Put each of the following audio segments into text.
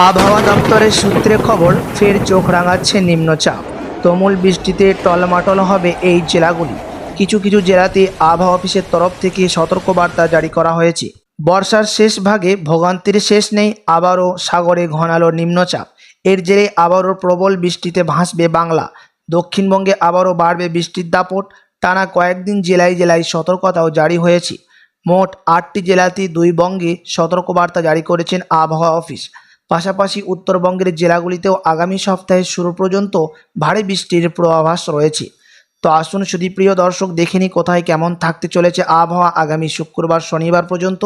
আবহাওয়া দপ্তরের সূত্রে খবর, ফের চোখ রাঙাচ্ছে নিম্নচাপ। তুমুল বৃষ্টিতে টলমাটল হবে এই জেলাগুলি। কিছু কিছু জেলাতে আবহাওয়া অফিসের তরফ থেকে সতর্কবার্তা জারি করা হয়েছে। বর্ষার শেষ ভাগে ভোগান্তির শেষ নেই, আবারও সাগরে ঘনালো নিম্নচাপ। এর জেরে আবারও প্রবল বৃষ্টিতে ভাসবে বাংলা। দক্ষিণবঙ্গে আবারও বাড়বে বৃষ্টির দাপট। টানা কয়েকদিন জেলায় জেলায় সতর্কতাও জারি হয়েছে। মোট 8টি জেলাতে 2 বঙ্গে সতর্কবার্তা জারি করেছেন আবহাওয়া অফিস। পাশাপাশি উত্তরবঙ্গের জেলাগুলিতেও আগামী সপ্তাহের শুরু পর্যন্ত ভারী বৃষ্টির পূর্বাভাস রয়েছে। তো আসুন সুধীপ্রিয় দর্শক, দেখে নিই কোথায় কেমন থাকতে চলেছে আবহাওয়া আগামী শুক্রবার শনিবার পর্যন্ত।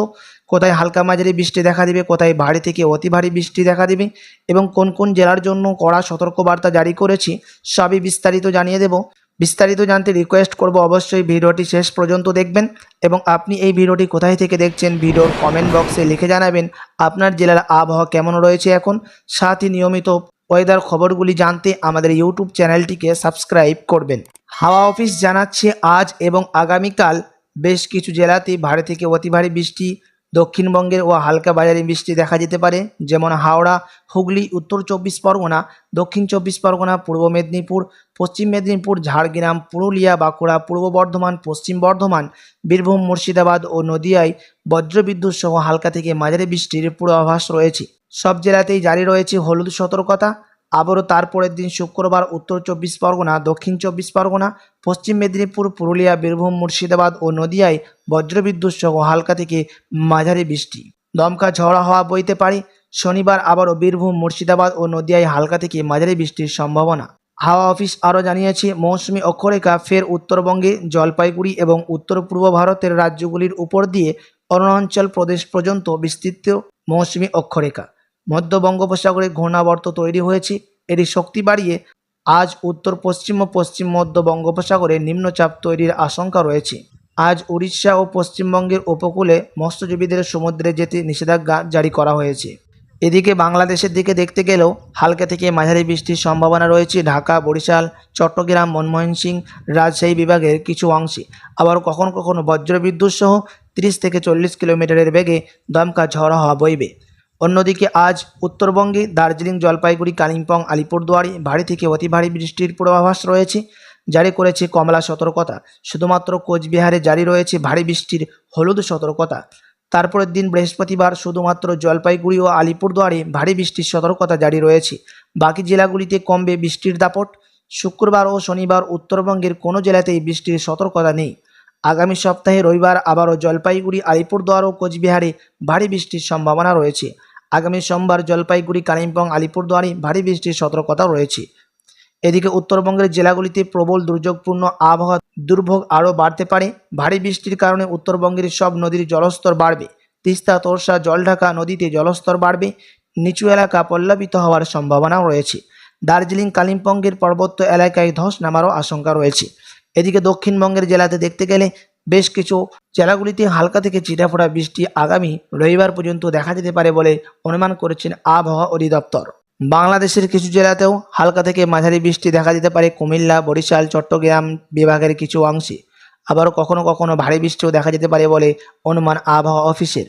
কোথায় হালকা মাঝারি বৃষ্টি দেখা দিবে, কোথায় ভারী থেকে অতি ভারী বৃষ্টি দেখা দিবে এবং কোন কোন জেলার জন্য কড়া সতর্কবার্তা জারি করেছি সবই বিস্তারিত জানিয়ে দেব। বিস্তারিত জানতে রিকোয়েস্ট করব অবশ্যই ভিডিওটি শেষ পর্যন্ত দেখবেন এবং আপনি এই ভিডিওটি কোথায় থেকে দেখছেন ভিডিওর কমেন্ট বক্সে লিখে জানাবেন আপনার জেলার আবহাওয়া কেমন রয়েছে এখন। সাথে নিয়মিত ওয়েদার খবরগুলি জানতে আমাদের ইউটিউব চ্যানেলটিকে সাবস্ক্রাইব করবেন। হাওয়া অফিস জানাচ্ছে আজ এবং আগামীকাল বেশ কিছু জেলাতে ভারী থেকে অতি ভারী বৃষ্টি, দক্ষিণবঙ্গের ও হালকা বাজারি বৃষ্টি দেখা যেতে পারে, যেমন হাওড়া, হুগলি, উত্তর 24 পরগনা, দক্ষিণ 24 পরগনা, পূর্ব মেদিনীপুর, পশ্চিম মেদিনীপুর, ঝাড়গ্রাম, পুরুলিয়া, বাঁকুড়া, পূর্ব বর্ধমান, পশ্চিম বর্ধমান, বীরভূম, মুর্শিদাবাদ ও নদিয়ায় বজ্রবিদ্যুৎ সহ হালকা থেকে মাঝারি বৃষ্টির পূর্বাভাস রয়েছে। সব জেলাতেই জারি রয়েছে হলুদ সতর্কতা। আবারও তারপরের দিন শুক্রবার উত্তর 24 পরগনা, দক্ষিণ 24 পরগনা, পশ্চিম মেদিনীপুর, পুরুলিয়া, বীরভূম, মুর্শিদাবাদ ও নদিয়ায় বজ্রবিদ্যুৎ সহ হালকা থেকে মাঝারি বৃষ্টি, দমকা ঝড়ো হাওয়া বইতে পারে। শনিবার আবারও বীরভূম, মুর্শিদাবাদ ও নদিয়ায় হালকা থেকে মাঝারি বৃষ্টির সম্ভাবনা। হাওয়া অফিস আরও জানিয়েছে মৌসুমি অক্ষরেখা ফের উত্তরবঙ্গে, জলপাইগুড়ি এবং উত্তর পূর্ব ভারতের রাজ্যগুলির উপর দিয়ে অরুণাচল প্রদেশ পর্যন্ত বিস্তৃত মৌসুমি অক্ষরেখা। মধ্য বঙ্গোপসাগরে ঘূর্ণাবর্ত তৈরি হয়েছে। এটি শক্তি বাড়িয়ে আজ উত্তর পশ্চিম ও পশ্চিম মধ্য বঙ্গোপসাগরে নিম্নচাপ তৈরির আশঙ্কা রয়েছে। আজ উড়িষ্যা ও পশ্চিমবঙ্গের উপকূলে মৎস্যজীবীদের সমুদ্রে যেতে নিষেধাজ্ঞা জারি করা হয়েছে। এদিকে বাংলাদেশের দিকে দেখতে গেলেও হালকা থেকে মাঝারি বৃষ্টির সম্ভাবনা রয়েছে ঢাকা, বরিশাল, চট্টগ্রাম, ময়মনসিংহ, রাজশাহী বিভাগের কিছু অংশে। আবার কখনো কখনো বজ্রবিদ্যুৎ সহ 30 থেকে 40 কিলোমিটারের বেগে দমকা ঝড়ো হাওয়া বইবে। অন্যদিকে আজ উত্তরবঙ্গে দার্জিলিং, জলপাইগুড়ি, কালিম্পং, আলিপুরদুয়ারে ভারী থেকে অতি ভারী বৃষ্টির পূর্বাভাস রয়েছে। জারি করেছে কমলা সতর্কতা। শুধুমাত্র কোচবিহারে জারি রয়েছে ভারী বৃষ্টির হলুদ সতর্কতা। তারপরের দিন বৃহস্পতিবার শুধুমাত্র জলপাইগুড়ি ও আলিপুরদুয়ারে ভারী বৃষ্টির সতর্কতা জারি রয়েছে। বাকি জেলাগুলিতে কমবে বৃষ্টির দাপট। শুক্রবার ও শনিবার উত্তরবঙ্গের কোনো জেলাতেই বৃষ্টির সতর্কতা নেই। আগামী সপ্তাহে রবিবার আবারও জলপাইগুড়ি, আলিপুরদুয়ার ও কোচবিহারে ভারী বৃষ্টির সম্ভাবনা রয়েছে। আগামী সোমবার জলপাইগুড়ি, কালিম্পং, আলিপুরদুয়ারে ভারী বৃষ্টির সতর্কতা রয়েছে। এদিকে উত্তরবঙ্গের জেলাগুলিতে প্রবল দুর্যোগপূর্ণ আবহাওয়া দুর্ভোগ আরও বাড়তে পারে। ভারী বৃষ্টির কারণে উত্তরবঙ্গের সব নদীর জলস্তর বাড়বে। তিস্তা, তোরসা, জলঢাকা নদীতে জলস্তর বাড়বে। নিচু এলাকা প্লাবিত হওয়ার সম্ভাবনাও রয়েছে। দার্জিলিং, কালিম্পংয়ের পার্বত্য এলাকায় ধস নামারও আশঙ্কা রয়েছে। এদিকে দক্ষিণবঙ্গের জেলাতে দেখতে গেলে বেশ কিছু জেলাগুলিতে হালকা থেকে ছিটাফোঁটা বৃষ্টি আগামী রবিবার পর্যন্ত দেখা যেতে পারে বলে অনুমান করেছেন আবহাওয়া অধিদপ্তর। বাংলাদেশের কিছু জেলাতেও হালকা থেকে মাঝারি বৃষ্টি দেখা যেতে পারে কুমিল্লা, বরিশাল, চট্টগ্রাম বিভাগের কিছু অংশে। আবারও কখনো কখনো ভারী বৃষ্টিও দেখা যেতে পারে বলে অনুমান আবহাওয়া অফিসের।